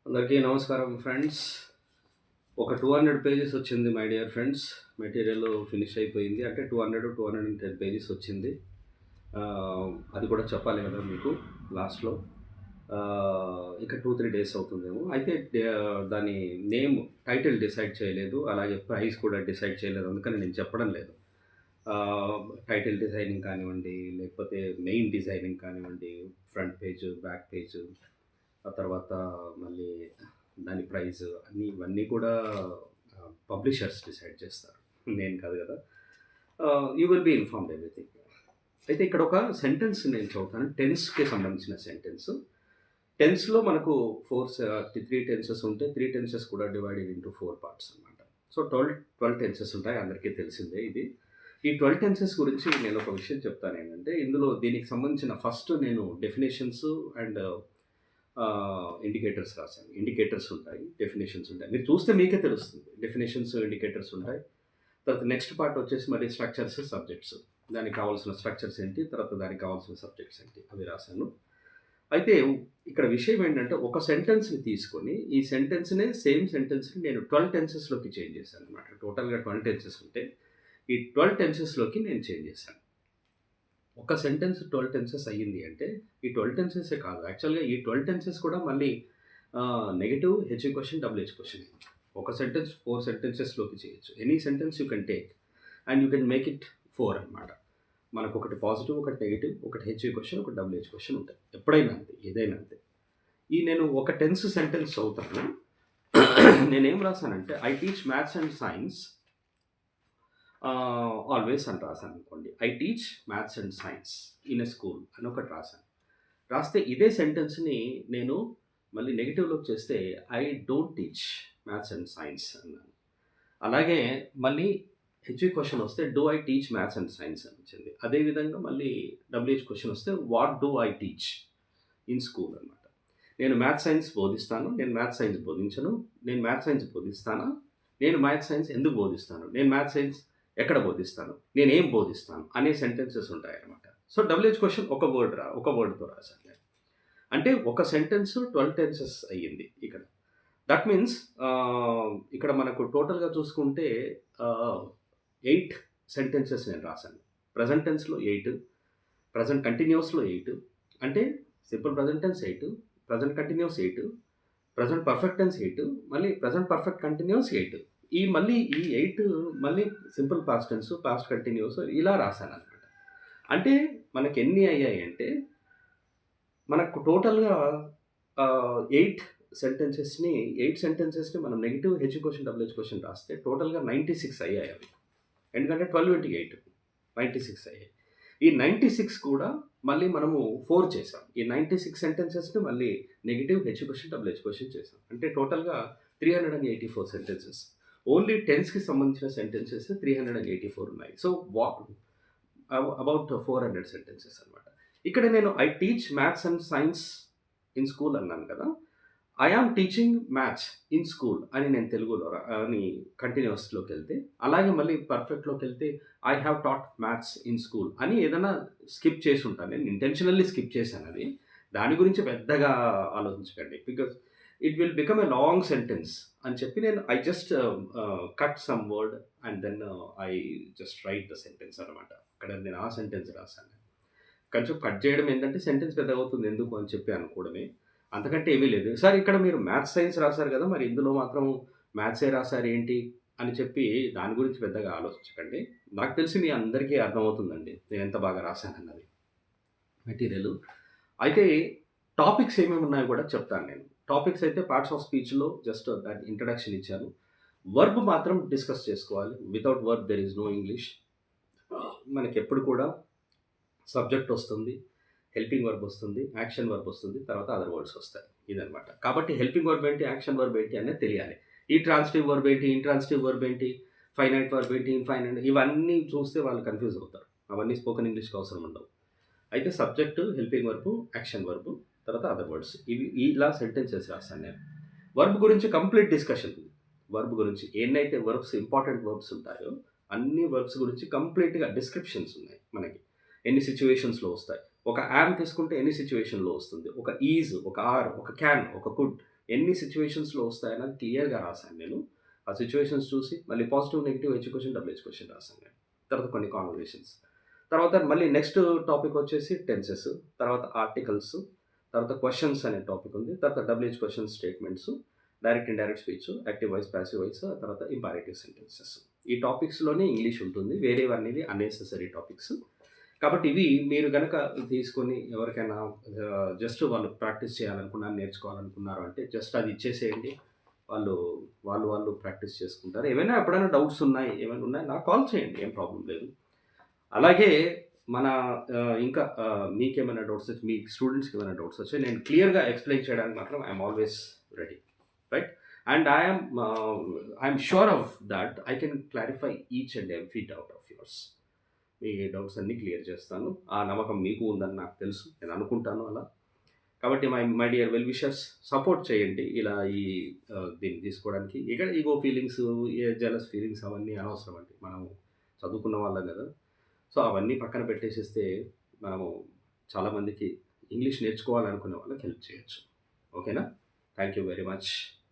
అందరికీ నమస్కారం ఫ్రెండ్స్. ఒక 200 పేజెస్ వచ్చింది my dear friends. Material finish అయిపోయింది. అంటే 210 పేజెస్ వచ్చింది. అది కూడా చెప్పాలి కదా మీకు లాస్ట్‌లో. ఇక 2, 3 డేస్ అవుతుందేమో. అయితే దాని నేమ్, టైటిల్ డిసైడ్ చేయలేదు. అలాగే ప్రైస్ కూడా డిసైడ్ చేయలేదు. అందుకని నేను చెప్పడం లేదు. టైటిల్ డిజైనింగ్ కానివ్వండి, లేకపోతే మెయిన్ డిజైనింగ్ కానివ్వండి, ఫ్రంట్ పేజ్, బ్యాక్ పేజ్, ఆ తర్వాత మళ్ళీ దాని ప్రైస్ ఇవన్నీ కూడా పబ్లిషర్స్ డిసైడ్ చేస్తారు. నేను కాదు కదా. You will be informed everything. అయితే ఇక్కడ ఒక సెంటెన్స్ నేను చదువుతాను. టెన్స్కి సంబంధించిన సెంటెన్స్. టెన్స్లో మనకు 3 టెన్సెస్ ఉంటాయి. 3 టెన్సెస్ కూడా డివైడెడ్ ఇంటూ 4 పార్ట్స్ అనమాట. సో 12 టెన్సెస్ ఉంటాయి. అందరికీ తెలిసిందే ఇది. ఈ 12 టెన్సెస్ గురించి నేను ఒక విషయం చెప్తాను. ఏంటంటే ఇందులో దీనికి సంబంధించిన ఫస్ట్ నేను డెఫినేషన్స్ అండ్ ఇండికేటర్స్ రాశాను. ఇండికేటర్స్ ఉంటాయి, డెఫినేషన్స్ ఉంటాయి. మీరు చూస్తే మీకే తెలుస్తుంది. డెఫినేషన్స్, ఇండికేటర్స్ ఉంటాయి. తర్వాత నెక్స్ట్ పార్ట్ వచ్చేసి మరి స్ట్రక్చర్స్, సబ్జెక్ట్స్. దానికి కావాల్సిన స్ట్రక్చర్స్ ఏంటి, తర్వాత దానికి కావాల్సిన సబ్జెక్ట్స్ ఏంటి అవి రాశాను. అయితే ఇక్కడ విషయం ఏంటంటే ఒక సెంటెన్స్ని తీసుకొని ఈ సెంటెన్స్నే సేమ్ సెంటెన్స్ని నేను 12 టెన్సెస్లోకి చేంజ్ చేశాను అనమాట. టోటల్గా 12 టెన్సెస్ ఉంటే ఈ 12 టెన్సెస్లోకి నేను చేంజ్ చేశాను. ఒక సెంటెన్స్ 12 టెన్సెస్ అయ్యింది అంటే ఈ 12 టెన్సెసే కాదు. యాక్చువల్‌గా ఈ 12 టెన్సెస్ కూడా మళ్ళీ negative, HV question, double H question. ఒక సెంటెన్స్ 4 సెంటెన్సెస్‌లోకి చేయొచ్చు. Any sentence you can take and you can make it 4 అనమాట. మనకు ఒకటి పాజిటివ్, ఒకటి నెగెటివ్, ఒకటి హెచ్‌వి క్వెషన్, ఒకటి డబుల్ హెచ్ క్వెషన్ ఉంటాయి. ఎప్పుడైనా అంతే, ఏదైనా అంతే. నేను ఒక టెన్స్ సెంటెన్స్ చదువుతాను. నేనేం రాసానంటే I teach maths and science always అని రాశాను అనుకోండి. I teach maths and science in a school అని ఒకటి రాశాను. రాస్తే ఇదే సెంటెన్స్ని నేను మళ్ళీ నెగిటివ్లోకి చేస్తే I don't teach maths and science అన్నాను. అలాగే మళ్ళీ హెచ్వి క్వశ్చన్ వస్తే do I teach maths and science అని వచ్చింది. అదేవిధంగా మళ్ళీ డబ్ల్యూహెచ్ క్వశ్చన్ వస్తే what do I teach in school అనమాట. నేను మ్యాథ్స్ సైన్స్ బోధిస్తాను, నేను మ్యాథ్స్ సైన్స్ బోధించను, నేను మ్యాథ్స్ సైన్స్ బోధిస్తానా, నేను మ్యాథ్స్ సైన్స్ ఎందుకు బోధిస్తాను, నేను మ్యాథ్స్ సైన్స్ ఎక్కడ బోధిస్తాను, నేనేం బోధిస్తాను అనే సెంటెన్సెస్ ఉంటాయన్నమాట. సో డబ్ల్యూహెచ్ క్వశ్చన్ ఒక వర్డ్తో రాశాను నేను. అంటే ఒక సెంటెన్స్ 12 టెన్సెస్ అయ్యింది ఇక్కడ. దట్ మీన్స్ ఇక్కడ మనకు టోటల్గా చూసుకుంటే 8 సెంటెన్సెస్ నేను రాశాను. ప్రజెంట్ టెన్స్లో 8, ప్రజెంట్ కంటిన్యూస్లో 8, అంటే simple present tense 8, present continuous 8, present perfect tense 8, మళ్ళీ ప్రజెంట్ పర్ఫెక్ట్ కంటిన్యూస్ 8. మళ్ళీ ఈ 8 మళ్ళీ simple past tense, past continuous ఇలా రాశాననమాట. అంటే మనకి ఎన్ని అయ్యాయి అంటే మనకు టోటల్‌గా 8 సెంటెన్సెస్‌ని మనం negative, H question, double H question రాస్తే టోటల్‌గా 96 అయ్యాయి అవి. ఎందుకంటే 12 ఇంటూ 8 96 అయ్యాయి. ఈ 96 కూడా మళ్ళీ మనము 4 చేసాం. ఈ 96 సెంటెన్సెస్‌ని మళ్ళీ negative, H question, double H question చేసాం. అంటే టోటల్‌గా 384 సెంటెన్సెస్. ఓన్లీ టెన్స్‌కి సంబంధించిన సెంటెన్సెస్ 384 ఉన్నాయి. సో అబౌట్ 400 సెంటెన్సెస్ అనమాట. ఇక్కడ నేను I teach maths and science in school అన్నాను కదా. I am teaching maths in school అని నేను తెలుగులో అని కంటిన్యూస్లోకి వెళ్తే, అలాగే మళ్ళీ పర్ఫెక్ట్లోకి వెళ్తే I have taught maths in school అని ఏదైనా స్కిప్ చేసి ఉంటాను. నేను ఇంటెన్షనల్లీ స్కిప్ చేశాను అది. దాని గురించి పెద్దగా ఆలోచించకండి. Because it will become a long sentence అని చెప్పి నేను I just cut some word and then I just write the sentence అనమాట. అక్కడ నేను ఆ సెంటెన్స్ రాశాను. కొంచెం కట్ చేయడం ఏంటంటే సెంటెన్స్ పెద్దగా అవుతుంది ఎందుకు అని చెప్పి అనుకోవడమే. అంతకంటే ఏమీ లేదు. సార్ ఇక్కడ మీరు మ్యాథ్స్ సైన్స్ రాశారు కదా, మరి ఇందులో మాత్రం మ్యాథ్సే రాశారు ఏంటి అని చెప్పి దాని గురించి పెద్దగా ఆలోచించకండి. నాకు తెలిసి మీ అందరికీ అర్థమవుతుందండి నేను ఎంత బాగా రాశానన్నది మెటీరియల్. అయితే టాపిక్స్ ఏమేమి ఉన్నాయో కూడా చెప్తాను నేను. టాపిక్స్ అయితే పార్ట్స్ ఆఫ్ స్పీచ్‌లో జస్ట్ దాని ఇంట్రడక్షన్ ఇచ్చాను. వర్బ్ మాత్రం డిస్కస్ చేసుకోవాలి. Without verb there is no English. మనకెప్పుడు కూడా సబ్జెక్ట్ వస్తుంది, హెల్పింగ్ వర్బ్ వస్తుంది, యాక్షన్ వర్బ్ వస్తుంది, తర్వాత అదర్ వర్డ్స్ వస్తాయి. ఇదనమాట. కాబట్టి హెల్పింగ్ వర్బ్ ఏంటి, యాక్షన్ వర్బ్ ఏంటి అనేది తెలియాలి. ఈ ట్రాన్సిటివ్ వర్బ్ ఏంటి, ఇంట్రాన్సిటివ్ వర్బ్ ఏంటి, ఫైనైట్ వర్బ్ ఏంటి, ఇన్ఫైనైట్, ఇవన్నీ చూస్తే వాళ్ళు కన్ఫ్యూజ్ అవుతారు. అవన్నీ స్పోకెన్ ఇంగ్లీష్‌కి అవసరం ఉండవు. అయితే subject, helping verb, action verb, తర్వాత అదర్ వర్డ్స్, ఇవి ఇలా సెంటెన్సెస్ రాశాను నేను. వర్బ్ గురించి కంప్లీట్ డిస్కషన్ ఉంది. వర్బ్ గురించి ఎన్నైతే వర్బ్స్, ఇంపార్టెంట్ వర్బ్స్ ఉంటాయో అన్ని వర్బ్స్ గురించి కంప్లీట్‌గా డిస్క్రిప్షన్స్ ఉన్నాయి మనకి. ఎన్ని సిచ్యువేషన్స్‌లో వస్తాయి. ఒక యామ్ తీసుకుంటే ఎన్ని సిచ్యువేషన్‌లో వస్తుంది. ఒక ఈజ్, ఒక ఆర్, ఒక క్యాన్, ఒక కుడ్, ఎన్ని సిట్యుయేషన్స్‌లో వస్తాయన్నది క్లియర్‌గా రాసాను నేను. ఆ సిట్యుయేషన్స్ చూసి మళ్ళీ positive, negative H question, double H question రాసాను నేను. తర్వాత కొన్ని కాన్వర్జేషన్స్. తర్వాత మళ్ళీ నెక్స్ట్ టాపిక్ వచ్చేసి టెన్సెస్, తర్వాత ఆర్టికల్స్, తర్వాత క్వెషన్స్ అనే టాపిక్ ఉంది. తర్వాత double H question statements, direct, indirect speech, active voice, passive voice, తర్వాత ఇంపారేటివ్ సెంటెన్సెస్. ఈ టాపిక్స్‌లోనే ఇంగ్లీష్ ఉంటుంది. వేరేవన్నీ అన్నెసెసరీ టాపిక్స్. కాబట్టి ఇవి మీరు గనక తీసుకొని ఎవరికైనా జస్ట్ వాళ్ళు ప్రాక్టీస్ చేయాలనుకున్నారు, నేర్చుకోవాలనుకున్నారు అంటే జస్ట్ అది ఇచ్చేసేయండి. వాళ్ళు వాళ్ళు ప్రాక్టీస్ చేసుకుంటారు. ఏవైనా ఎప్పుడైనా డౌట్స్ ఉన్నాయి, ఏమైనా ఉన్నాయి నాకు కాల్ చేయండి. ఏం ప్రాబ్లమ్ లేదు. అలాగే మన ఇంకా మీకేమైనా డౌట్స్ వచ్చి మీ స్టూడెంట్స్‌కి ఏమైనా డౌట్స్ వచ్చాయి నేను క్లియర్‌గా ఎక్స్‌ప్లెయిన్ చేయడానికి మాత్రం I am always ready. Right? And I am sure of that I can clarify each and every doubt of yours. Me doubts అన్నీ క్లియర్ చేస్తాను. ఆ నమ్మకం మీకు ఉందని నాకు తెలుసు. నేను అనుకుంటాను అలా. కాబట్టి my dear well wishers, support చేయండి ఇలా ఈ దీన్ని తీసుకోవడానికి. ఇక్కడ ఈగో ఫీలింగ్స్, జెలస్ ఫీలింగ్స్ అవన్నీ అనవసరం అండి. మనము చదువుకున్న వాళ్ళం కదా! సో, అవన్నీ పక్కన పెట్టేసేస్తే మనము చాలామందికి ఇంగ్లీష్ నేర్చుకోవాలనుకునే వాళ్ళకి హెల్ప్ చేయొచ్చు. ఓకేనా? Thank you very much.